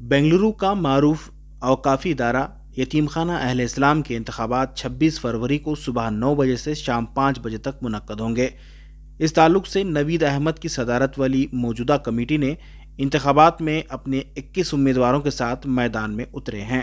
बेंगलुरु का मारूफ अवकाफ़ी इदारा यतीम खाना अहले इस्लाम के इंतखाबात 26 फरवरी को सुबह 9 बजे से शाम 5 बजे तक मुनक्कद होंगे। इस ताल्लुक से नवीद अहमद की सदारत वाली मौजूदा कमेटी ने इंतखाबात में अपने 21 उम्मीदवारों के साथ मैदान में उतरे हैं।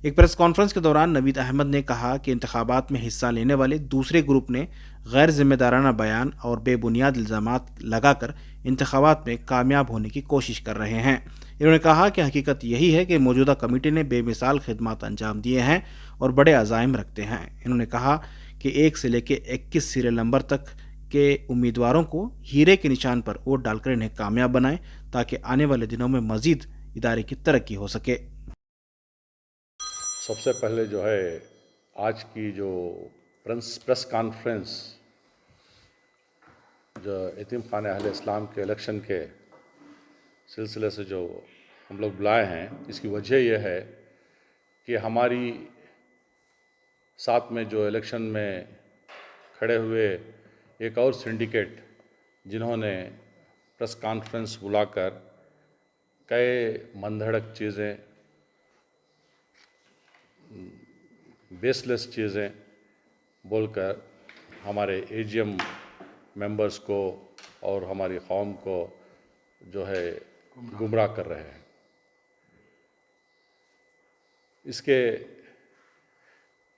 एक प्रेस कॉन्फ्रेंस के दौरान नवीद अहमद ने कहा कि इंतखाबात में हिस्सा लेने वाले दूसरे ग्रुप ने गैर जिम्मेदाराना बयान और बेबुनियाद इल्ज़ामात लगाकर इंतखाबात में कामयाब होने की कोशिश कर रहे हैं। इन्होंने कहा कि हकीकत यही है कि मौजूदा कमेटी ने बेमिसाल खिदमात अंजाम दिए हैं और बड़े अज़ाइम रखते हैं। इन्होंने कहा कि 1 से लेकर 21 सीरियल नंबर तक के उम्मीदवारों को हीरे के निशान पर वोट डालकर इन्हें कामयाब बनाएं ताकि आने वाले दिनों में मजीद इदारे की तरक्की हो सके। सबसे पहले जो है आज की जो प्रेस कॉन्फ्रेंस जो यतीम खाना अहले इस्लाम के इलेक्शन के सिलसिले से जो हम लोग बुलाए हैं, इसकी वजह यह है कि हमारी साथ में जो इलेक्शन में खड़े हुए एक और सिंडिकेट जिन्होंने प्रेस कॉन्फ्रेंस बुलाकर कई मनगढ़ंत चीज़ें, बेसलेस चीज़ें बोलकर हमारे एजीएम मेंबर्स को और हमारी कौम को जो है गुमराह कर रहे हैं।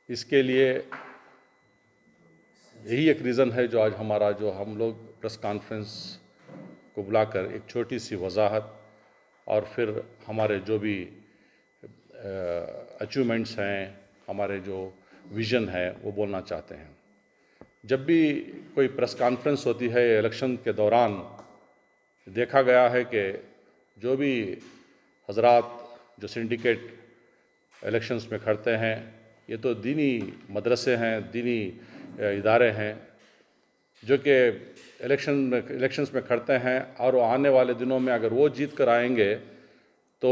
इसके लिए यही एक रीज़न है जो आज हम लोग प्रेस कॉन्फ्रेंस को बुलाकर एक छोटी सी वजाहत और फिर हमारे जो भी अचीवमेंट्स हैं, हमारे जो विज़न है वो बोलना चाहते हैं। जब भी कोई प्रेस कॉन्फ्रेंस होती है इलेक्शन के दौरान, देखा गया है कि जो भी हजरात जो सिंडिकेट इलेक्शंस में खड़ते हैं, ये तो दीनी मदरसे हैं, दीनी इदारे हैं जो कि इलेक्शंस में खड़ते हैं और आने वाले दिनों में अगर वो जीत कर आएंगे तो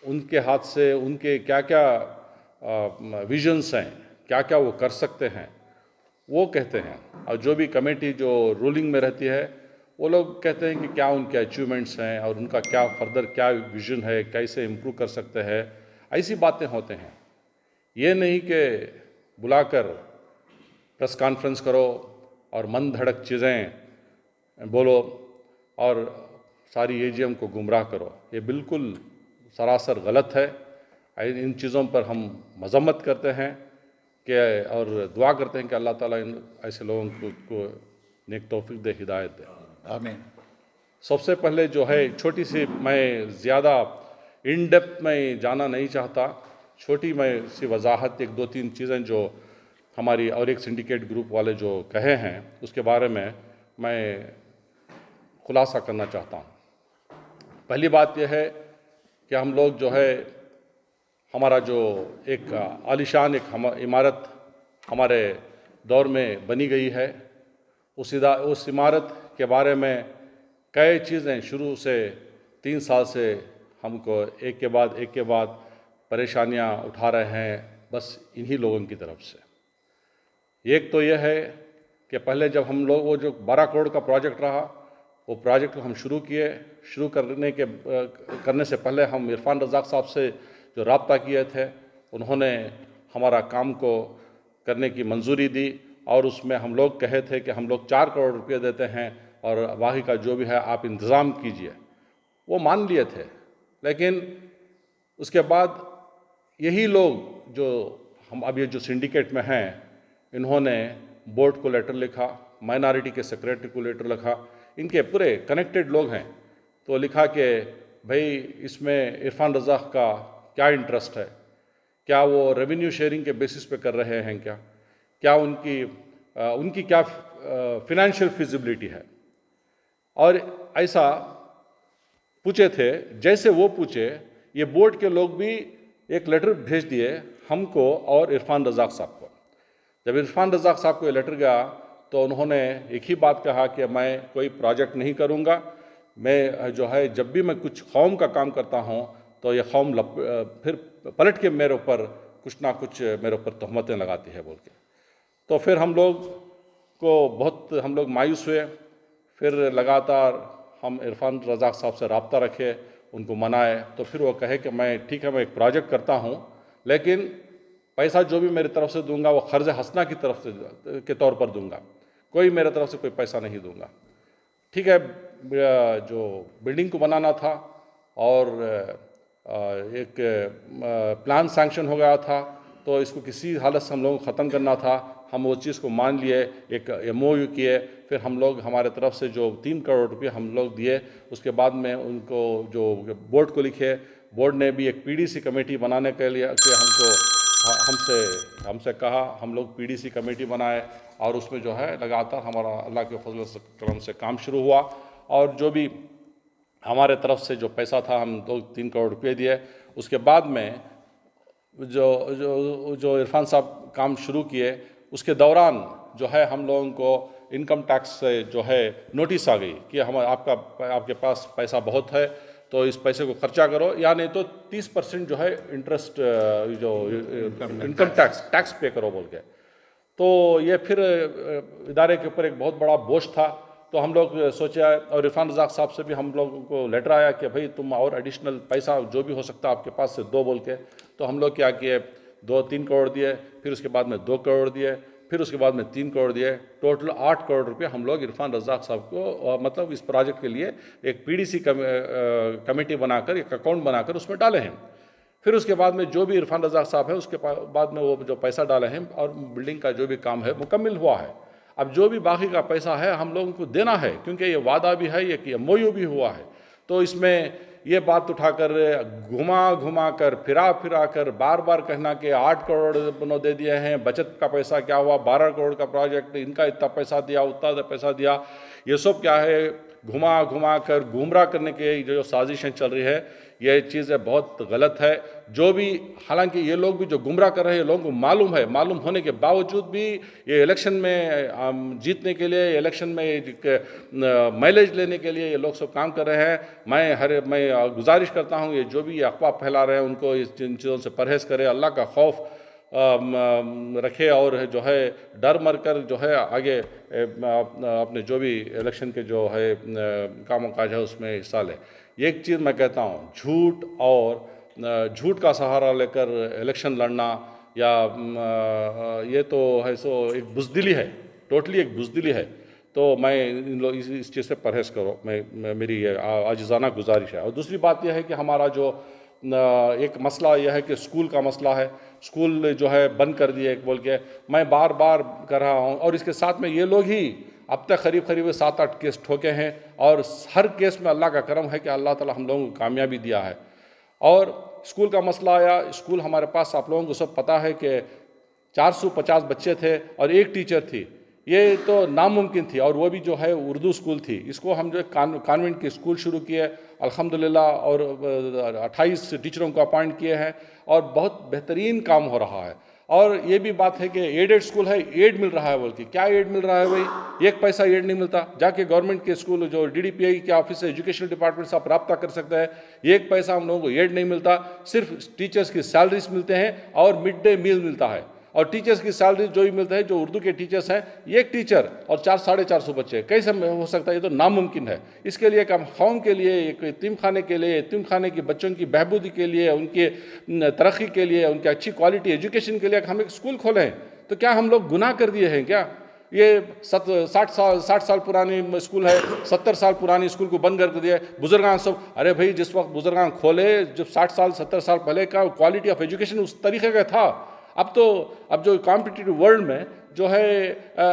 उनके हाथ से उनके क्या क्या विजन्स हैं, क्या क्या वो कर सकते हैं, वो कहते हैं। और जो भी कमेटी जो रूलिंग में रहती है वो लोग कहते हैं कि क्या उनके अचीवमेंट्स हैं और उनका क्या फर्दर क्या विजन है, कैसे इम्प्रूव कर सकते हैं, ऐसी बातें होते हैं। ये नहीं कि बुलाकर प्रेस कॉन्फ्रेंस करो और मन धड़क चीज़ें बोलो और सारी एजीएम को गुमराह करो। ये बिल्कुल सरासर गलत है। इन चीज़ों पर हम मजम्मत करते हैं कि और दुआ करते हैं कि अल्लाह ताला इन ऐसे लोगों को नेक तौफीक दे, हिदायत दे। आमीन। सबसे पहले जो है छोटी सी, मैं ज़्यादा इन डेप्थ में जाना नहीं चाहता, छोटी मैं सी वजाहत, एक दो तीन चीज़ें जो हमारी और एक सिंडिकेट ग्रुप वाले जो कहे हैं उसके बारे में मैं खुलासा करना चाहता हूँ। पहली बात यह है कि हम लोग जो है हमारा जो एक आलीशान एक इमारत हमारे दौर में बनी गई है, उस इमारत के बारे में कई चीज़ें शुरू से 3 साल से हमको एक के बाद परेशानियां उठा रहे हैं, बस इन्हीं लोगों की तरफ से। एक तो यह है कि पहले जब हम लोग वो जो 12 करोड़ का प्रोजेक्ट रहा, वो प्रोजेक्ट को हम शुरू करने से पहले हम इरफान रज़ाक साहब से जो राब्ता किए थे, उन्होंने हमारा काम को करने की मंजूरी दी और उसमें हम लोग कहे थे कि हम लोग 4 करोड़ रुपये देते हैं और बाकी का जो भी है आप इंतज़ाम कीजिए। वो मान लिए थे, लेकिन उसके बाद यही लोग जो हम अब ये जो सिंडिकेट में हैं, इन्होंने बोर्ड को लेटर लिखा, माइनॉरिटी के सेक्रेटरी को लेटर लिखा, इनके पूरे कनेक्टेड लोग हैं, तो लिखा कि भाई इसमें इरफान रज़ाक का क्या इंटरेस्ट है, क्या वो रेवेन्यू शेयरिंग के बेसिस पे कर रहे हैं, क्या उनकी क्या फिनेंशियल फिजिबिलिटी है। और ऐसा पूछे थे, जैसे वो पूछे ये बोर्ड के लोग भी एक लेटर भेज दिए हमको और इरफान रज़ाक साहब को। जब इरफान रज़ाक साहब को ये लेटर गया तो उन्होंने एक ही बात कहा कि मैं कोई प्रोजेक्ट नहीं करूँगा, मैं जो है जब भी मैं कुछ कौम का काम करता हूँ तो ये कौम फिर पलट के मेरे ऊपर कुछ ना कुछ मेरे ऊपर तहमतें लगाती है बोल के। तो फिर हम लोग मायूस हुए। फिर लगातार हम इरफान रज़ाक साहब से रब्ता रखे, उनको मनाए, तो फिर वो कहे कि मैं ठीक है, मैं एक प्रोजेक्ट करता हूँ, लेकिन पैसा जो भी मेरी तरफ से दूंगा वो खर्ज हसना की तरफ से के तौर पर दूंगा, कोई मेरे तरफ से कोई पैसा नहीं दूंगा। ठीक है, जो बिल्डिंग को बनाना था और एक प्लान सैंक्शन हो गया था, तो इसको किसी हालत से हम लोगों को ख़त्म करना था। हम वो चीज़ को मान लिए, एक MOU किए, फिर हम लोग हमारे तरफ से जो 3 करोड़ रुपये हम लोग दिए, उसके बाद में उनको जो बोर्ड को लिखे, बोर्ड ने भी एक PDC कमेटी बनाने के लिए कि हमसे कहा, हम लोग PDC कमेटी बनाए और उसमें जो है लगातार हमारा अल्लाह के फजल से करम से काम शुरू हुआ। और जो भी हमारे तरफ से जो पैसा था हम 2-3 करोड़ रुपये दिए। उसके बाद में जो जो जो इरफान साहब काम शुरू किए, उसके दौरान जो है हम लोगों को इनकम टैक्स से जो है नोटिस आ गई कि आपके पास पैसा बहुत है, तो इस पैसे को खर्चा करो, या नहीं तो 30% जो है इंटरेस्ट जो इनकम टैक्स पे करो बोल के। तो ये फिर इदारे के ऊपर एक बहुत बड़ा बोझ था। तो हम लोग सोचा, और इरफान रज़ाक साहब से भी हम लोगों को लेटर आया कि भाई तुम और एडिशनल पैसा जो भी हो सकता है आपके पास से दो बोल के। तो हम लोग क्या किए, 2-3 करोड़ दिए, फिर उसके बाद में 2 करोड़ दिए, फिर उसके बाद में 3 करोड़ दिए, टोटल 8 करोड़ रुपये हम लोग इरफान रज़ाक साहब को मतलब इस प्रोजेक्ट के लिए एक PDC कमेटी बनाकर, एक अकाउंट बनाकर उसमें डाले हैं। फिर उसके बाद में जो भी इरफान रज़ाक साहब है, उसके बाद में वो जो पैसा डाले हैं और बिल्डिंग का जो भी काम है मुकम्मल हुआ है। अब जो भी बाकी का पैसा है हम लोगों को देना है, क्योंकि ये वादा भी है, ये MOU भी हुआ है। तो इसमें ये बात उठाकर घुमा कर फिरा कर बार बार कहना कि 8 करोड़ उन्होंने दे दिए हैं, बचत का पैसा क्या हुआ, 12 करोड़ का प्रोजेक्ट, इनका इतना पैसा दिया, उतना पैसा दिया, ये सब क्या है, घुमा कर गुमराह करने की जो साजिशें चल रही है, ये चीज़ें बहुत गलत है। जो भी, हालांकि ये लोग भी जो गुमराह कर रहे हैं, लोगों को मालूम है, मालूम होने के बावजूद भी ये इलेक्शन में जीतने के लिए, इलेक्शन में माइलेज लेने के लिए ये लोग सब काम कर रहे हैं। मैं गुजारिश करता हूँ, ये जो भी अफवाह फैला रहे हैं उनको इन चीज़ों से परहेज़ करें, अल्लाह का खौफ रखे और जो है डर मर कर जो है आगे अपने जो भी इलेक्शन के जो है कामों काज है उसमें हिस्सा ले। एक चीज़ मैं कहता हूँ, झूठ का सहारा लेकर इलेक्शन लड़ना या ये तो है सो एक बुज़दिली है, टोटली एक बुज़दिली है। तो मैं इन लोग इस चीज़ से परहेज़ करो, मेरी ये आजिज़ाना गुजारिश है। और दूसरी बात यह है कि हमारा जो एक मसला यह है कि स्कूल का मसला है, स्कूल जो है बंद कर दिए बोल के मैं बार बार कर रहा हूँ। और इसके साथ में ये लोग ही अब तक करीब 7-8 केस ठोके हैं, और हर केस में अल्लाह का करम है कि अल्लाह ताला हम लोगों को कामयाबी दिया है। और स्कूल का मसला आया, स्कूल हमारे पास आप लोगों को सब पता है कि 450 बच्चे थे और एक टीचर थी, ये तो नामुमकिन थी, और वो भी जो है उर्दू स्कूल थी। इसको हम जो कॉन्वेंट के स्कूल शुरू किए अल्हम्दुलिल्लाह, और 28 टीचरों को अपॉइंट किए हैं और बहुत बेहतरीन काम हो रहा है। और ये भी बात है कि एडेड स्कूल है, एड मिल रहा है बोल के, क्या एड मिल रहा है भाई, एक पैसा एड नहीं मिलता। जाके गवर्नमेंट के स्कूल जो DDPI के ऑफिस है, एजुकेशन डिपार्टमेंट से आप रब्ता कर सकते हैं, एक पैसा हम लोगों को एड नहीं मिलता। सिर्फ टीचर्स की सैलरीज मिलते हैं और मिड डे मील मिलता है। और टीचर्स की सैलरी जो भी मिलता है, जो उर्दू के टीचर्स हैं, एक टीचर और 400-450 बच्चे, कैसे हो सकता है, ये तो नामुमकिन है। इसके लिए हम कौम के लिए, एक यतीम खाने के लिए, यतीम खाने की बच्चों की बहबूदी के लिए, उनके तरक्की के लिए, उनकी अच्छी क्वालिटी एजुकेशन के लिए हम एक स्कूल खोलें। तो क्या हम लोग गुनाह कर दिए हैं क्या? ये 60 साल पुरानी स्कूल है, 70 साल पुरानी स्कूल को बंद कर दिया। बुजुर्गान सब, अरे भाई जिस वक्त बुजुर्गान खोले, जब 60 साल 70 साल पहले का क्वालिटी ऑफ एजुकेशन उस तरीके का था। अब जो कॉम्पिटिटिव वर्ल्ड में जो है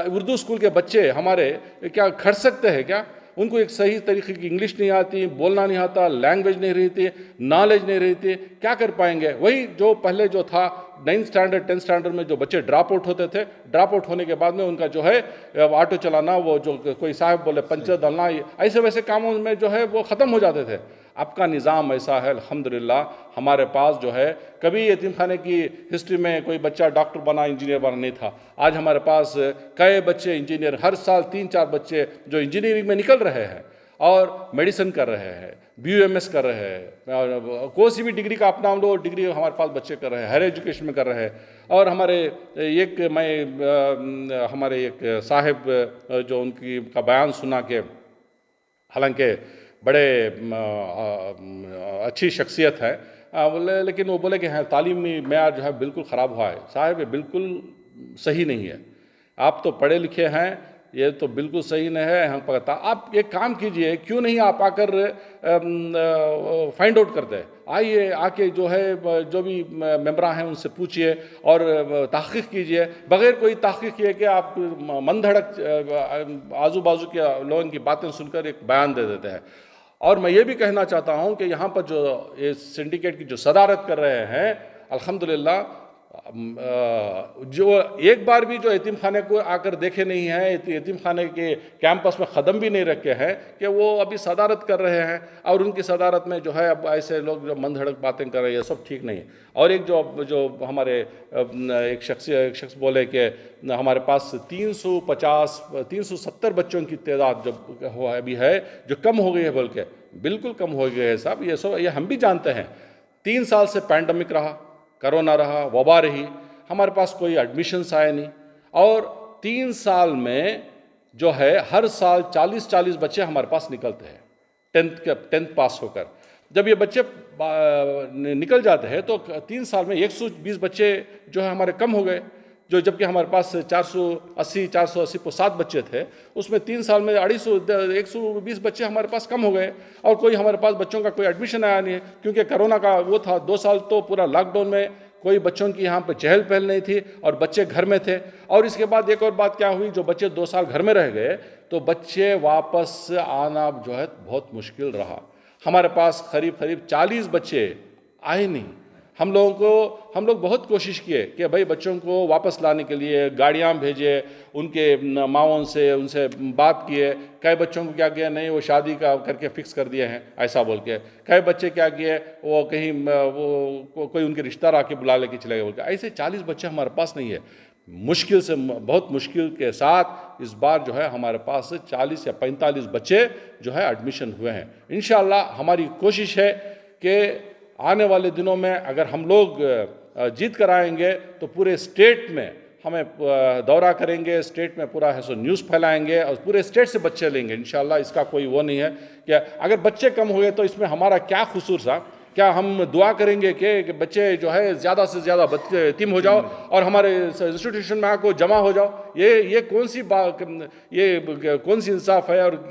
उर्दू स्कूल के बच्चे हमारे क्या खड़ सकते हैं क्या? उनको एक सही तरीके की इंग्लिश नहीं आती, बोलना नहीं आता, लैंग्वेज नहीं रहती, नॉलेज नहीं रहती, क्या कर पाएंगे? वही जो पहले जो था 9th स्टैंडर्ड 10th स्टैंडर्ड में जो बच्चे ड्रॉप आउट होते थे, ड्रॉप आउट होने के बाद में उनका जो है ऑटो चलाना, वो जो कोई साहब बोले पंचर डालना, ऐसे वैसे कामों में जो है वो ख़त्म हो जाते थे। आपका निज़ाम ऐसा है अल्हम्दुलिल्लाह, हमारे पास जो है कभी यतीम खाने की हिस्ट्री में कोई बच्चा डॉक्टर बना, इंजीनियर बना नहीं था। आज हमारे पास कई बच्चे इंजीनियर, हर साल 3-4 बच्चे जो इंजीनियरिंग में निकल रहे हैं और मेडिसिन कर रहे हैं, BUMS कर रहे हैं, कोई सी भी डिग्री का अपना हम लोग डिग्री हमारे पास बच्चे कर रहे हैं, हायर एजुकेशन में कर रहे हैं। और हमारे एक साहिब जो उनकी का बयान सुना के, हालांकि बड़े अच्छी शख्सियत है। बोले, लेकिन वो बोले कि हाँ तालीमी मेयार जो है बिल्कुल ख़राब हुआ है। साहब ये बिल्कुल सही नहीं है, आप तो पढ़े लिखे हैं, ये तो बिल्कुल सही नहीं है, हम पता। आप एक काम कीजिए, क्यों नहीं आप आकर फाइंड आउट करते हैं, आइए आके जो है जो भी मेंबरान हैं उनसे पूछिए और तहक़ीक़ कीजिए। बग़ैर कोई तहक़ीक़ किए कि आप मन धड़क आजू बाजू के लोगों की बातें सुनकर एक बयान दे देते हैं। और मैं ये भी कहना चाहता हूँ कि यहाँ पर जो ये सिंडिकेट की जो सदारत कर रहे हैं, अल्हम्दुलिल्लाह जो एक बार भी जो यतीम खाने को आकर देखे नहीं हैं, यतीम खाने के कैंपस में कदम भी नहीं रखे हैं, कि वो अभी सदारत कर रहे हैं। और उनकी सदारत में जो है अब ऐसे लोग जो मन धड़क बातें कर रहे हैं, सब ठीक नहीं है। और एक जो हमारे एक शख्स बोले कि हमारे पास 370 बच्चों की तादाद जो अभी है, जो कम हो गई है, बोल के बिल्कुल कम हो गई है साहब। ये हम भी जानते हैं। 3 साल से पैंडमिक रहा, कोरोना रहा, वबा रही, हमारे पास कोई एडमिशन्स आए नहीं। और 3 साल में जो है हर साल 40 बच्चे हमारे पास निकलते हैं 10th पास होकर। जब ये बच्चे निकल जाते हैं तो 3 साल में 120 बच्चे जो है हमारे कम हो गए, जो जबकि हमारे पास 480 बच्चे थे, उसमें 3 साल में 120 बच्चे हमारे पास कम हो गए। और कोई हमारे पास बच्चों का कोई एडमिशन आया नहीं है, क्योंकि कोरोना का वो था। 2 साल तो पूरा लॉकडाउन में कोई बच्चों की यहाँ पर चहल पहल नहीं थी और बच्चे घर में थे। और इसके बाद एक और बात क्या हुई, जो बच्चे 2 साल घर में रह गए तो बच्चे वापस आना जो है बहुत मुश्किल रहा। हमारे पास करीब 40 बच्चे आए नहीं। हम लोग बहुत कोशिश किए कि भाई बच्चों को वापस लाने के लिए गाड़ियाँ भेजे, उनके माओं से उनसे बात किए। कई बच्चों को क्या किया, नहीं वो शादी का करके फिक्स कर दिए हैं ऐसा बोल के। कई बच्चे क्या किए, वो कहीं कोई उनके रिश्तेदार आके बुला लेके चले गए बोल के। ऐसे 40 बच्चे हमारे पास नहीं है। मुश्किल से, बहुत मुश्किल के साथ इस बार जो है हमारे पास 40 या 45 बच्चे जो है एडमिशन हुए हैं। इंशाअल्लाह हमारी कोशिश है कि आने वाले दिनों में अगर हम लोग जीत कर आएंगे तो पूरे स्टेट में हमें दौरा करेंगे, स्टेट में पूरा है सो न्यूज़ फैलाएंगे और पूरे स्टेट से बच्चे लेंगे इंशाअल्लाह। इसका कोई वो नहीं है कि अगर बच्चे कम हुए तो इसमें हमारा क्या कसूर था। क्या हम दुआ करेंगे कि बच्चे जो है ज़्यादा से ज़्यादा बच्चे यतीम हो जाओ और हमारे इंस्टीट्यूशन में आकर जमा हो जाओ? ये कौन सी बात, ये कौन सी इंसाफ है? और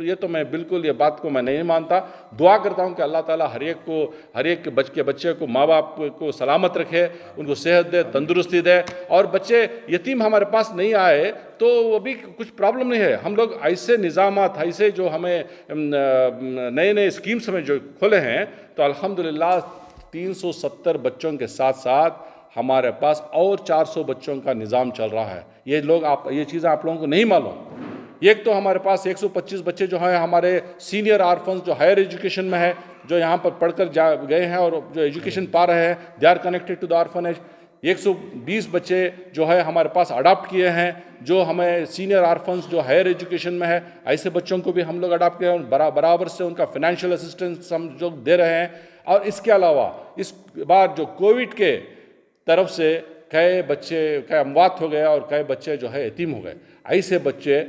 ये तो मैं बिल्कुल ये बात को मैं नहीं मानता। दुआ करता हूँ कि अल्लाह ताला हर एक बच्चे को, माँ बाप को सलामत रखे, उनको सेहत दे, तंदुरुस्ती दे। और बच्चे यतीम हमारे पास नहीं आए तो अभी कुछ प्रॉब्लम नहीं है। हम लोग ऐसे निज़ामात, ऐसे जो हमें नए स्कीम्स में जो खोले हैं, तो अल्हम्दुलिल्लाह 370 बच्चों के साथ साथ हमारे पास और 400 बच्चों का निज़ाम चल रहा है। ये चीज़ें आप लोगों को नहीं मालूम। एक तो हमारे पास 125 बच्चे जो हैं हमारे सीनियर आर्फन्स जो हायर एजुकेशन में है, जो यहाँ पर पढ़कर गए हैं और जो एजुकेशन पा रहे हैं, they are connected to the orphanage. 120 बच्चे जो है हमारे पास अडॉप्ट किए हैं, जो हमें सीनियर आर्फन्स जो हायर एजुकेशन में है, ऐसे बच्चों को भी हम लोग अडॉप्ट किए हैं। बराबर से उनका फाइनेंशियल असिस्टेंस हम जो दे रहे हैं। और इसके अलावा इस बार जो कोविड के तरफ से कई अमवात हो गए और कई बच्चे जो है यतीम हो गए। ऐसे बच्चे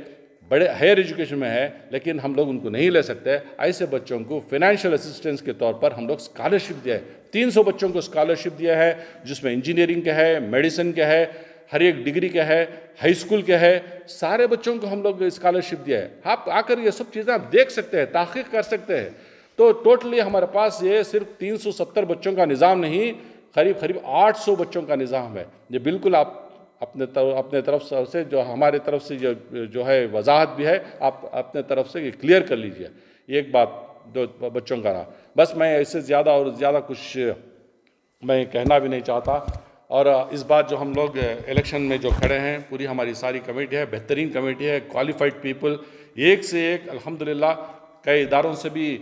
बड़े हायर एजुकेशन में है लेकिन हम लोग उनको नहीं ले सकते। ऐसे बच्चों को फाइनेंशियल असिस्टेंस के तौर पर हम लोग स्कॉलरशिप दिए है। 300 बच्चों को स्कॉलरशिप दिया है, जिसमें इंजीनियरिंग के है, मेडिसिन के है, हर एक डिग्री के है, हाई स्कूल के है। सारे बच्चों को हम लोग स्कॉलरशिप दिया है। आप आकर ये सब चीज़ें आप देख सकते हैं, तहक़ीक़ कर सकते हैं। तो टोटली हमारे पास ये सिर्फ 370 बच्चों का निज़ाम नहीं, करीब 800 बच्चों का निज़ाम है। ये बिल्कुल आप अपने तरफ से जो हमारे तरफ से जो है वजाहत भी है, आप अपने तरफ से क्लियर कर लीजिए। एक बात जो बच्चों का रहा, बस मैं इससे ज़्यादा कुछ मैं कहना भी नहीं चाहता। और इस बार जो हम लोग इलेक्शन में जो खड़े हैं, पूरी हमारी सारी कमेटी है, बेहतरीन कमेटी है, क्वालिफाइड पीपल, एक से एक अल्हम्दुलिल्लाह कई इदारों से भी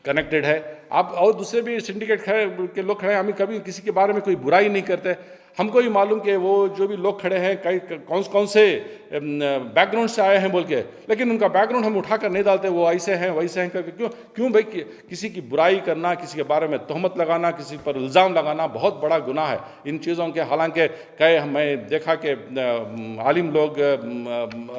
कनेक्टेड है। आप और दूसरे भी सिंडिकेट के लोग खड़े हैं, हमें कभी किसी के बारे में कोई बुराई नहीं करते। हमको ही मालूम कि वो जो भी लोग खड़े हैं कौन से बैकग्राउंड से आए हैं बोल के, लेकिन उनका बैकग्राउंड हम उठाकर नहीं डालते, वो ऐसे हैं वैसे हैं करके। क्यों भाई किसी की बुराई करना, किसी के बारे में तोहमत लगाना, किसी पर इल्ज़ाम लगाना बहुत बड़ा गुनाह है इन चीज़ों के। हालांकि कई मैं देखा कि आलिम लोग,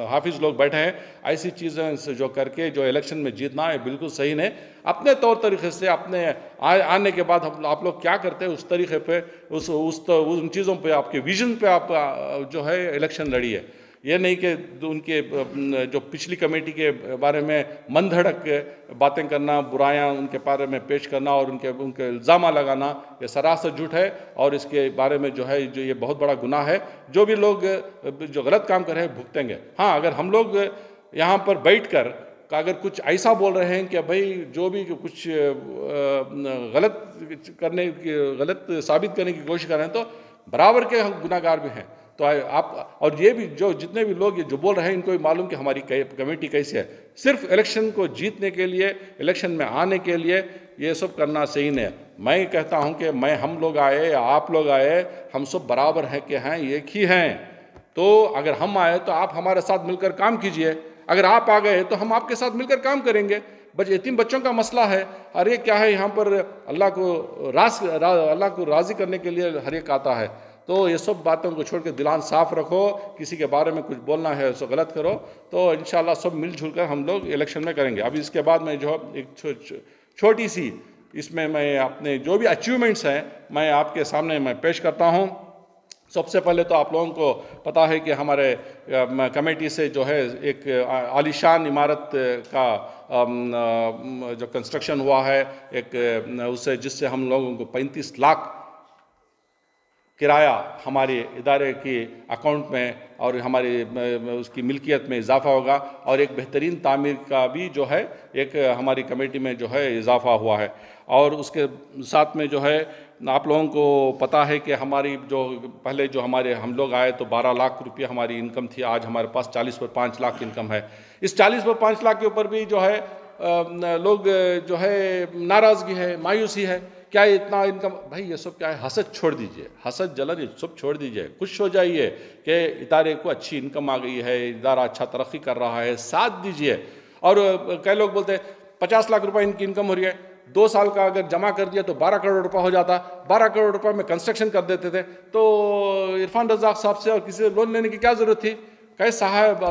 हाफिज़ लोग बैठे हैं, ऐसी चीज़ें जो करके जो इलेक्शन में जीतना है बिल्कुल सही नहीं। अपने तौर तरीके से अपने आने के बाद आप लोग क्या करते हैं उस तरीके पे, उन चीज़ों पे, आपके विजन पे आप जो है इलेक्शन लड़िए। ये नहीं कि उनके जो पिछली कमेटी के बारे में मन धड़क बातें करना, बुराइयां उनके बारे में पेश करना और उनके इल्ज़ाम लगाना, ये सरासर झूठ है और इसके बारे में जो है जो ये बहुत बड़ा गुनाह है। जो भी लोग जो गलत काम कर रहे हैं भुगतेंगे। हाँ, अगर हम लोग यहाँ पर बैठ कर अगर कुछ ऐसा बोल रहे हैं कि भाई जो भी कुछ गलत साबित करने की कोशिश कर रहे हैं तो बराबर के हम गुनाहगार भी हैं। तो आप और ये भी जो जितने भी लोग ये जो बोल रहे हैं इनको भी मालूम कि हमारी कमेटी कैसी है। सिर्फ इलेक्शन को जीतने के लिए, इलेक्शन में आने के लिए ये सब करना सही नहीं है। मैं कहता हूं कि हम लोग आए या आप लोग आए, हम सब बराबर हैं कि हैं, एक ही हैं। तो अगर हम आए तो आप हमारे साथ मिलकर काम कीजिए, अगर आप आ गए तो हम आपके साथ मिलकर काम करेंगे। यतीम बच्चों का मसला है, हर एक क्या है यहाँ पर अल्लाह को राज़ी करने के लिए हर एक आता है। तो ये सब बातों को छोड़ के दिलान साफ रखो, किसी के बारे में कुछ बोलना है उसको गलत करो तो इंशाल्लाह सब मिलजुल कर हम लोग इलेक्शन में करेंगे। अभी इसके बाद मैं जो एक छोटी सी इसमें मैं अपने जो भी अचीवमेंट्स हैं मैं आपके सामने मैं पेश करता हूँ। सबसे पहले तो आप लोगों को पता है कि हमारे कमेटी से जो है एक आलीशान इमारत का जो कंस्ट्रक्शन हुआ है एक उससे, जिससे हम लोगों को 35 लाख किराया हमारे इदारे के अकाउंट में और हमारी उसकी मिल्कियत में इजाफा होगा और एक बेहतरीन तामीर का भी जो है एक हमारी कमेटी में जो है इजाफा हुआ है। और उसके साथ में जो है आप लोगों को पता है कि हमारी जो पहले जो हम लोग आए तो 12 लाख रुपये हमारी इनकम थी, आज हमारे पास 40 पर 5 लाख इनकम है। इस 40 पर 5 लाख के ऊपर भी जो है लोग जो है नाराज़गी है, मायूसी है, क्या इतना इनकम। भाई ये सब क्या है, हसद छोड़ दीजिए, हसद जलन ये सब छोड़ दीजिए, खुश हो जाइए कि इदारे को अच्छी इनकम आ गई है, इदारा अच्छा तरक्की कर रहा है, साथ दीजिए। और कई लोग बोलते हैं 50 लाख रुपए इनकी इनकम हो रही है, 2 साल का अगर जमा कर दिया तो 12 करोड़ रुपए हो जाता, 12 करोड़ रुपए में कंस्ट्रक्शन कर देते थे। तो इरफान रज़ाक साहब से और किसी से लोन लेने की क्या ज़रूरत थी। कई साहब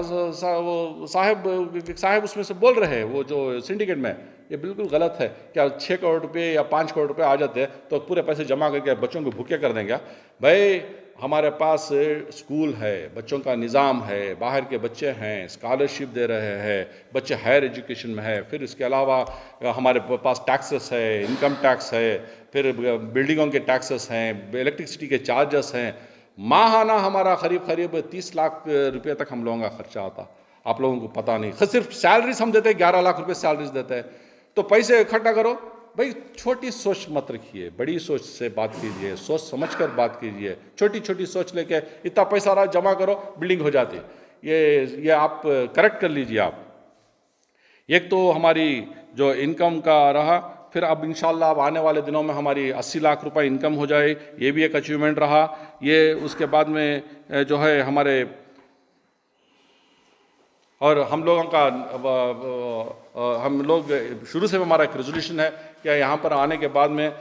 उसमें से बोल रहे हैं, वो जो सिंडिकेट में, ये बिल्कुल गलत है। क्या 6 करोड़ रुपये या 5 करोड़ रुपए आ जाते हैं तो पूरे पैसे जमा करके बच्चों को भूखे कर देंगे। भाई हमारे पास स्कूल है, बच्चों का निज़ाम है, बाहर के बच्चे हैं, स्कॉलरशिप दे रहे हैं, बच्चे हायर एजुकेशन में है, फिर इसके अलावा हमारे पास टैक्सेस है, इनकम टैक्स है, फिर बिल्डिंगों के टैक्सेस हैं, इलेक्ट्रिसिटी के चार्जेस हैं। माहाना हमारा करीब 30 लाख रुपये तक हम लोगों का खर्चा आता, आप लोगों को पता नहीं। सिर्फ सैलरीज हम देते हैं, 11 लाख रुपये सैलरीज देते हैं। तो पैसे इकट्ठा करो भाई, छोटी सोच मत रखिए, बड़ी सोच से बात कीजिए, सोच समझकर बात कीजिए। छोटी छोटी सोच लेके इतना पैसा रहा जमा करो, बिल्डिंग हो जाती। ये आप करेक्ट कर लीजिए आप। एक तो हमारी जो इनकम का रहा, फिर अब इंशाल्लाह अब आने वाले दिनों में हमारी 80 लाख रुपए इनकम हो जाए, ये भी एक अचीवमेंट रहा। ये उसके बाद में जो है हमारे और हम लोगों का हम लोग शुरू से हमारा एक रेजोल्यूशन है कि यहाँ पर आने के बाद में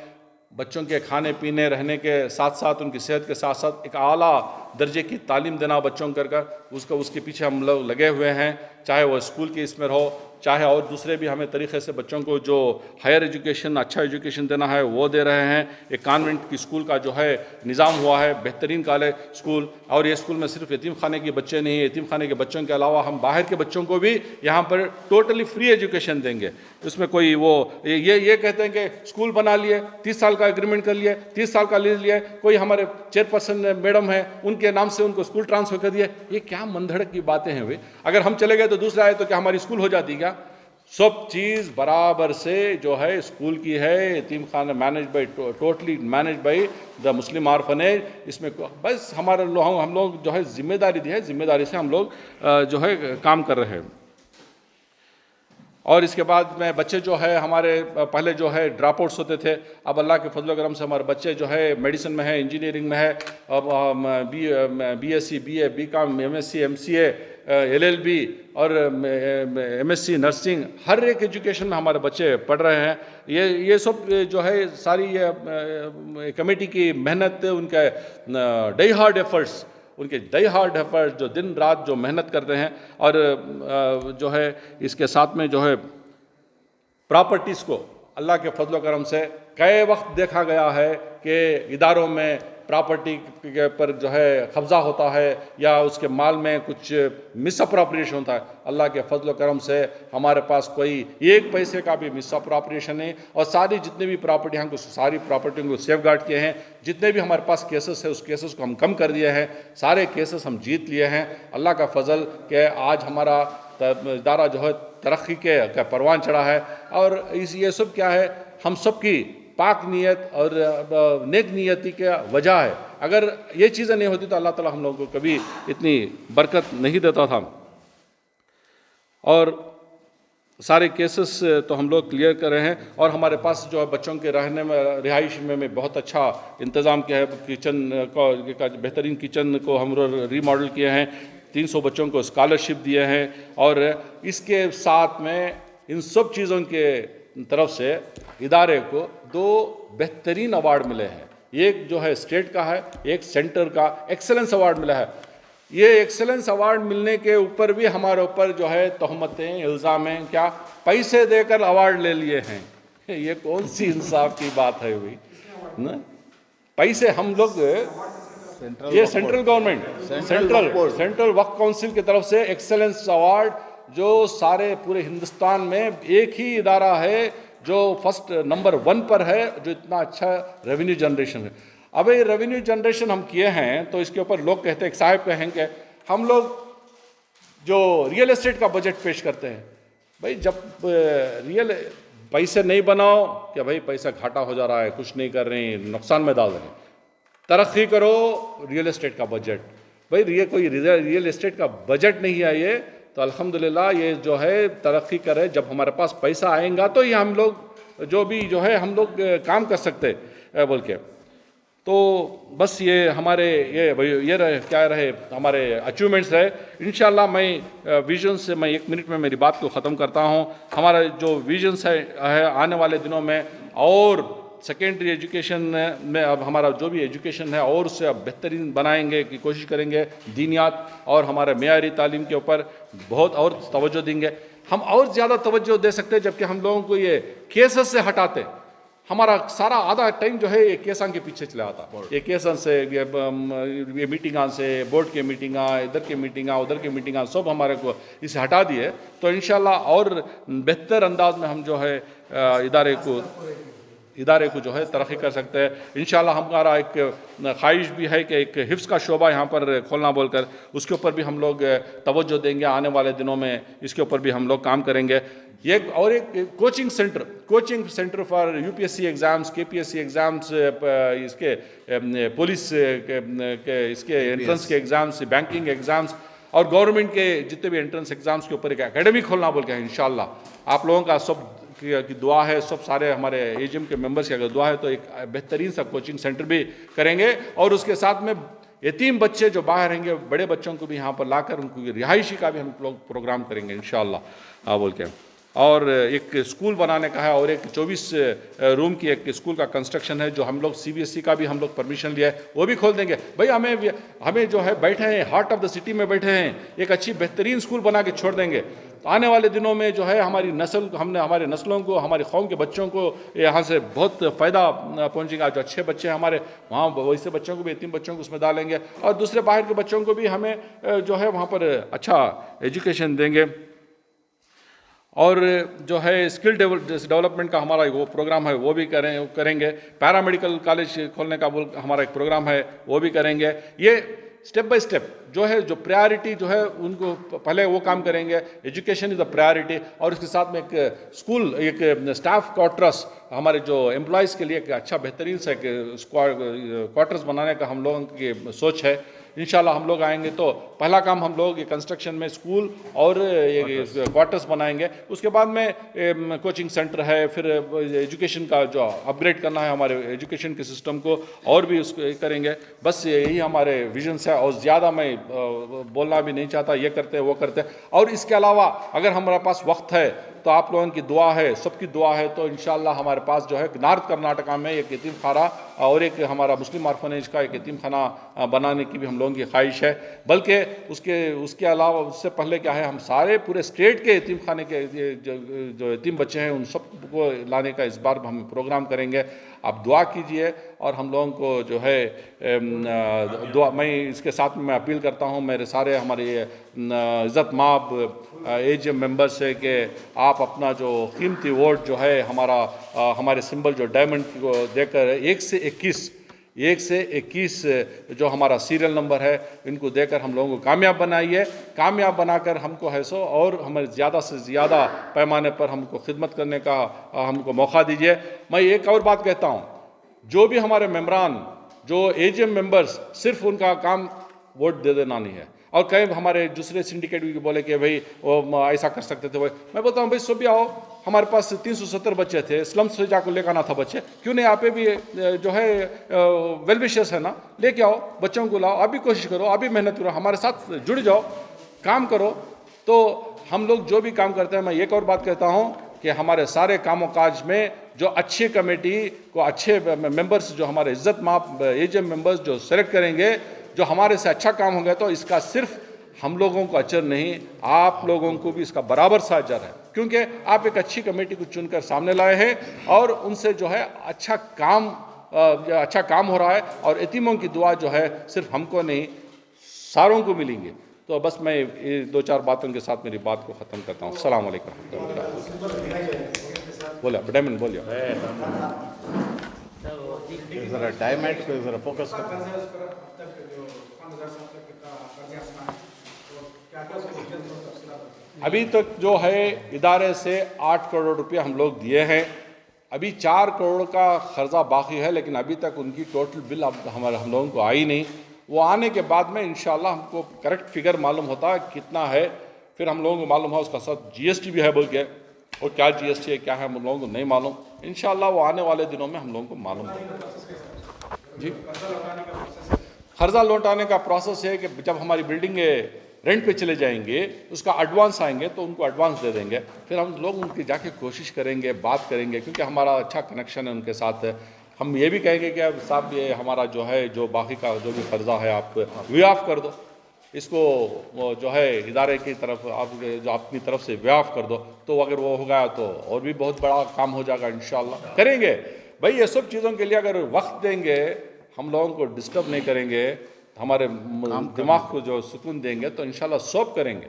बच्चों के खाने पीने रहने के साथ साथ उनकी सेहत के साथ साथ एक आला दर्जे की तालीम देना बच्चों कर उसके पीछे हम लोग लगे हुए हैं। चाहे वो स्कूल के इसमें रहो, चाहे और दूसरे भी हमें तरीक़े से बच्चों को जो हायर एजुकेशन, अच्छा एजुकेशन देना है वो दे रहे हैं। एक कॉन्वेंट की स्कूल का जो है निज़ाम हुआ है, बेहतरीन कॉलेज स्कूल। और ये स्कूल में सिर्फ यतीम खाने के बच्चे नहीं, यतीम खाने के बच्चों के अलावा हम बाहर के बच्चों को भी यहाँ पर टोटली फ्री एजुकेशन देंगे। उसमें कोई वो ये कहते हैं कि स्कूल बना लिए, 30 साल का एग्रीमेंट कर लिए, 30 साल का लीज लिया, कोई हमारे चेयरपर्सन मैडम है उनके नाम से उनको स्कूल ट्रांसफर कर दिया। ये क्या मंधड़क की बातें हैं भाई। अगर हम चले गए तो दूसरा आए तो क्या हमारी स्कूल हो जाती क्या। सब चीज़ बराबर से जो है स्कूल की है। यतीम खाना manage by totally manage by the Muslim orphanage. इसमें बस हम लोग जो है जिम्मेदारी दी है, जिम्मेदारी से हम लोग जो है काम कर रहे हैं। और इसके बाद में बच्चे जो है हमारे पहले जो है ड्रॉप आउट्स होते थे, अब अल्लाह के फजल करम से हमारे बच्चे जो है मेडिसिन में है, इंजीनियरिंग में है, अब BSc, BA, BCom, MSc, MCA LLB और MSc नर्सिंग, हर एक एजुकेशन में हमारे बच्चे पढ़ रहे हैं। ये सब जो है सारी कमेटी की मेहनत, उनके डाई हार्ड एफर्ट्स जो दिन रात जो मेहनत करते हैं, और जो है इसके साथ में जो है प्रॉपर्टीज़ को अल्लाह के फजल करम से कई वक्त देखा गया है कि इदारों में प्रॉपर्टी के पर जो है कब्ज़ा होता है या उसके माल में कुछ मिस अप्रोप्रिएशन होता है। अल्लाह के फजल करम से हमारे पास कोई एक पैसे का भी मिस अप्रोप्रिएशन नहीं, और सारी जितनी भी प्रॉपर्टी हमको सारी प्रॉपर्टी को सेफ गार्ड किए हैं। जितने भी हमारे पास केसेस है उस केसेस को हम कम कर दिए हैं, सारे केसेस हम जीत लिए हैं। अल्लाह का फजल कि आज हमारा इदारा जो है तरक्की के परवान चढ़ा है। और ये सब क्या है, हम सब की पाक नीयत और नेक नीयती की वजह है। अगर ये चीज़ें नहीं होती तो अल्लाह ताला हम लोगों को कभी इतनी बरकत नहीं देता था। और सारे केसेस तो हम लोग क्लियर कर रहे हैं, और हमारे पास जो है बच्चों के रहने में रिहाइश में बहुत अच्छा इंतज़ाम किया है। किचन का बेहतरीन किचन को हम रीमॉडल किए हैं, 300 बच्चों को स्कॉलरशिप दिए हैं, और इसके साथ में इन सब चीज़ों के तरफ से इदारे को 2 बेहतरीन अवार्ड मिले हैं। एक जो है स्टेट का है, एक सेंटर का एक्सेलेंस अवार्ड मिला है। ये एक्सेलेंस अवार्ड मिलने के ऊपर भी हमारे ऊपर जो है तहमतें, इल्ज़ामें, क्या पैसे देकर अवार्ड ले लिए हैं। ये कौन सी इंसाफ की बात है हुई ना? पैसे हम लोग, ये सेंट्रल गवर्नमेंट, सेंट्रल वक्फ काउंसिल की तरफ से एक्सेलेंस अवार्ड, जो सारे पूरे हिंदुस्तान में एक ही इदारा है जो फर्स्ट नंबर 1 पर है, जो इतना अच्छा रेवेन्यू जनरेशन है। अब ये रेवेन्यू जनरेशन हम किए हैं तो इसके ऊपर लोग कहते हैं, एक साहब कहेंगे हम लोग जो रियल एस्टेट का बजट पेश करते हैं, भाई जब रियल पैसे नहीं बनाओ क्या भाई पैसा घाटा हो जा रहा है, कुछ नहीं कर रहे हैं, नुकसान में डाल रहे हैं। तरक्की करो, रियल एस्टेट का बजट, भाई ये कोई रियल एस्टेट का बजट नहीं है ये तो अल्हम्दुलिल्लाह ये जो है तरक्की करे। जब हमारे पास पैसा आएगा तो ये हम लोग जो भी जो है हम लोग काम कर सकते बोल के। तो बस ये हमारे ये रहे, क्या रहे हमारे अचीवमेंट्स रहे। इंशाल्लाह मैं विजन से मैं 1 मिनट में मेरी बात को ख़त्म करता हूँ। हमारा जो विजन्स है आने वाले दिनों में, और सेकेंडरी एजुकेशन में अब हमारा जो भी एजुकेशन है और उससे अब बेहतरीन बनाएंगे की कोशिश करेंगे। दीनियात और हमारे मेयारी तालीम के ऊपर बहुत और तवज्जो देंगे। हम और ज़्यादा तवज्जो दे सकते हैं जबकि हम लोगों को ये केसेस से हटाते। हमारा सारा आधा टाइम जो है ये केसां के पीछे चला आता, ये केसन से, ये मीटिंगां से, बोर्ड के मीटिंगां, इधर के मीटिंगां, उधर के मीटिंगां, सब हमारे को इसे हटा दिए तो इंशाल्लाह और बेहतर अंदाज में हम जो है इदारे को जो है तरक्की कर सकते हैं। इंशाल्लाह हमारा एक ख्वाहिश भी है कि एक हिफ्ज़ का शोबा यहाँ पर खोलना बोलकर, उसके ऊपर भी हम लोग तवज्जो देंगे। आने वाले दिनों में इसके ऊपर भी हम लोग काम करेंगे। एक coaching centre for UPSC exams, KPSC exams, इसके पुलिस के इसके एंट्रेंस के एग्ज़ाम्स, बैंकिंग एग्ज़ाम्स और गवर्नमेंट के जितने भी एंट्रेंस एग्ज़ाम्स के ऊपर एक एकेडमी खोलना बोल के है। इंशाल्लाह आप लोगों का सब की दुआ है, सब सारे हमारे AGM के मेंबर्स की अगर दुआ है तो एक बेहतरीन सा कोचिंग सेंटर भी करेंगे। और उसके साथ में यतीम बच्चे जो बाहर रहेंगे, बड़े बच्चों को भी यहाँ पर लाकर उनको रिहाइशी का भी हम लोग प्रोग्राम करेंगे इंशाल्लाह बोल के। और एक स्कूल बनाने का है और एक 24 रूम की एक स्कूल का कंस्ट्रक्शन है जो हम लोग CBSE का भी हम लोग परमिशन लिया है, वो भी खोल देंगे। भाई हमें जो है बैठे हैं हार्ट ऑफ द सिटी में बैठे हैं, एक अच्छी बेहतरीन स्कूल बना के छोड़ देंगे तो आने वाले दिनों में जो है हमारी हमारे नस्लों को, हमारी कौम के बच्चों को यहाँ से बहुत फ़ायदा पहुँचेगा। जो अच्छे बच्चे हैं हमारे वहाँ, वैसे बच्चों को भी, यतीम बच्चों को उसमें डालेंगे और दूसरे बाहर के बच्चों को भी हमें जो है वहाँ पर अच्छा एजुकेशन देंगे। और जो है स्किल डेवलपमेंट का हमारा वो प्रोग्राम है वो भी करेंगे। पैरामेडिकल कॉलेज खोलने का हमारा एक प्रोग्राम है वो भी करेंगे। ये स्टेप बाय स्टेप जो है, जो प्रायोरिटी जो है उनको पहले वो काम करेंगे। एजुकेशन इज़ द प्रायोरिटी और इसके साथ में एक स्कूल, एक स्टाफ क्वार्टर्स, हमारे जो एम्प्लॉयज़ के लिए एक अच्छा बेहतरीन सा एक क्वार्टर्स बनाने का हम लोगों की सोच है। इंशाल्लाह हम लोग आएंगे तो पहला काम हम लोग ये कंस्ट्रक्शन में स्कूल और ये क्वार्टर्स बनाएंगे। उसके बाद में कोचिंग सेंटर है, फिर एजुकेशन का जो अपग्रेड करना है हमारे एजुकेशन के सिस्टम को, और भी उसको करेंगे। बस यही हमारे विजन्स है, और ज़्यादा मैं बोलना भी नहीं चाहता, ये करते वो करते। और इसके अलावा अगर हमारे पास वक्त है तो आप लोगों की दुआ है, सबकी दुआ है, तो इंशाल्लाह हमारे पास जो है नॉर्थ कर्नाटका में एक यतीम खाना और एक हमारा मुस्लिम ऑर्फनेज का एक यतीम खाना बनाने की भी हम लोगों की ख्वाहिश है। बल्कि उसके अलावा उससे पहले क्या है, हम सारे पूरे स्टेट के यतीम खाने के जो यतीम बच्चे हैं उन सबको लाने का इस बार हम प्रोग्राम करेंगे। आप दुआ कीजिए, और हम लोगों को जो है दुआ, मैं इसके साथ में मैं अपील करता हूँ मेरे सारे हमारे इज़्ज़त माब एजीएम मेंबर से कि आप अपना जो कीमती वोट जो है हमारे सिंबल जो डायमंड को देकर 1 से 21 जो हमारा सीरियल नंबर है इनको देकर हम लोगों को कामयाब बनाइए। कामयाब बनाकर हमको है सो और हमारे ज़्यादा से ज़्यादा पैमाने पर हमको खिदमत करने का हमको मौका दीजिए। मैं एक और बात कहता हूँ, जो भी हमारे मेंबरान जो एजीएम मेंबर्स, सिर्फ उनका काम वोट दे देना नहीं है। और कई हमारे दूसरे सिंडिकेट भी बोले कि भाई वो ऐसा कर सकते थे, मैं बोलता हूँ भाई सब भी आओ, हमारे पास 370 बच्चे थे, स्लम से जाकर लेकर आना था बच्चे, क्यों नहीं? आप भी जो है वेल विशर्स है ना, लेके आओ बच्चों को, लाओ, आप भी कोशिश करो, आप भी मेहनत करो, हमारे साथ जुड़ जाओ, काम करो। तो हम लोग जो भी काम करते हैं, मैं एक और बात कहता हूँ कि हमारे सारे कामों काज में जो अच्छी कमेटी को अच्छे मेंबर्स जो हमारे इज्जत माप एजीएम मेंबर्स जो सेलेक्ट करेंगे, जो हमारे से अच्छा काम होगा, तो इसका सिर्फ हम लोगों को अजर नहीं, आप लोगों को भी इसका बराबर सा अजर है, क्योंकि आप एक अच्छी कमेटी को चुनकर सामने लाए हैं और उनसे जो है अच्छा काम हो रहा है। और यतीमों की दुआ जो है सिर्फ हमको नहीं सारों को मिलेंगे। तो बस मैं ये 2-4 बातों के साथ मेरी बात को ख़त्म करता हूँ। अस्सलाम वालेकुम। बोलिए डायमंड, बोलिए ज़रा डायमंड पे ज़रा फोकस करते अभी तक जो है इदारे से 8 करोड़ रुपए हम लोग दिए हैं। अभी 4 करोड़ का खर्चा बाकी है, लेकिन अभी तक उनकी टोटल बिल हम लोगों को आई नहीं। वो आने के बाद में इंशाल्लाह हमको करेक्ट फिगर मालूम होता कितना है, फिर हम लोगों को मालूम है। उसका साथ जीएसटी भी है बोल के, और क्या जीएसटी है क्या है हम लोगों को नहीं मालूम। इंशाल्लाह वो आने वाले दिनों में हम लोगों को मालूम होगा। जी, कर्जा लौटाने का प्रोसेस है कि जब हमारी बिल्डिंग रेंट पे चले जाएंगे, उसका एडवांस आएंगे तो उनको एडवांस दे देंगे, फिर हम लोग उनकी जाके कोशिश करेंगे, बात करेंगे, क्योंकि हमारा अच्छा कनेक्शन है उनके साथ। हम ये भी कहेंगे कि अब साहब ये हमारा जो है जो बाकी का जो भी कर्जा है आप वियाफ कर दो, इसको जो है इदारे की तरफ आप जो अपनी तरफ से वियाफ कर दो। तो अगर वो हो गया तो और भी बहुत बड़ा काम हो जाएगा, इंशाल्लाह करेंगे। भाई ये सब चीज़ों के लिए अगर वक्त देंगे, हम लोगों को डिस्टर्ब नहीं करेंगे, हमारे दिमाग को जो सुकून देंगे, तो इंशाल्लाह सब करेंगे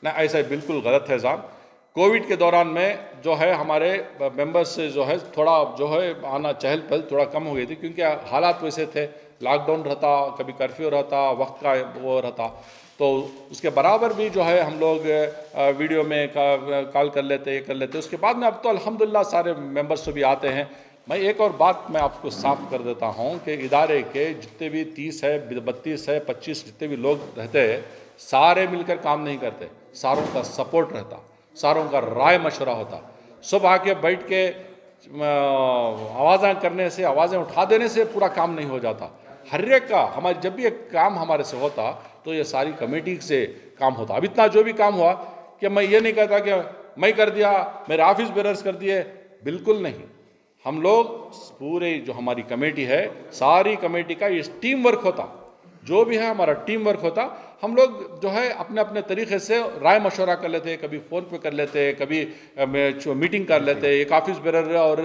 ना। ऐसा बिल्कुल गलत है साहब। कोविड के दौरान में जो है हमारे मेंबर्स से जो है थोड़ा जो है आना चहल पहल थोड़ा कम हो गई थी, क्योंकि हालात वैसे थे, लॉकडाउन रहता, कभी कर्फ्यू रहता, वक्त का वो रहता, तो उसके बराबर भी जो है हम लोग वीडियो में कॉल कर लेते, ये कर लेते। उसके बाद में अब तो अल्हम्दुलिल्लाह सारे मेंबर्स भी आते हैं। मैं एक और बात मैं आपको साफ कर देता हूँ कि इदारे के जितने भी 30 है, 32 है, 25 जितने भी लोग रहते हैं, सारे मिलकर काम नहीं करते, सारों का सपोर्ट रहता, सारों का राय मशवरा होता। सब आके बैठ के आवाज़ें करने से, आवाज़ें उठा देने से पूरा काम नहीं हो जाता। हर एक का हमारे जब भी एक काम हमारे से होता तो ये सारी कमेटी से काम होता। अब इतना जो भी काम हुआ कि मैं ये नहीं कहता कि मैं कर दिया, मेरे ऑफिस बेरर्स कर दिए, बिल्कुल नहीं। हम लोग पूरे जो हमारी कमेटी है, सारी कमेटी का ये टीम वर्क होता, जो भी है हमारा टीम वर्क होता। हम लोग जो है अपने अपने तरीके से राय मशवरा कर लेते हैं, कभी फ़ोन पे कर लेते हैं, कभी मीटिंग कर लेते हैं। एक ऑफिस बेरर और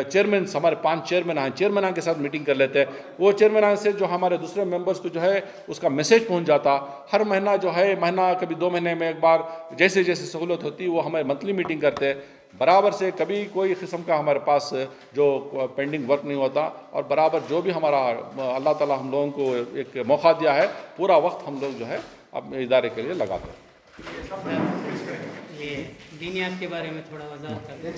चेयरमैन, हमारे 5 चेयरमैन हैं, चेयरमैन के साथ मीटिंग कर लेते हैं। वो चेयरमैन से जो हमारे दूसरे मेंबर्स को जो है उसका मैसेज पहुंच जाता। हर महीना जो है, महीना कभी 2 महीने में एक बार, जैसे जैसे सहूलत होती वो हमारे मंथली मीटिंग करते हैं बराबर से। कभी कोई किस्म का हमारे पास जो पेंडिंग वर्क नहीं होता, और बराबर जो भी हमारा अल्लाह ताला हम लोगों को एक मौका दिया है, पूरा वक्त हम लोग जो है अपने इदारे के लिए लगाते हैं। ये दीनियात के बारे में थोड़ा वजाहत कर दें।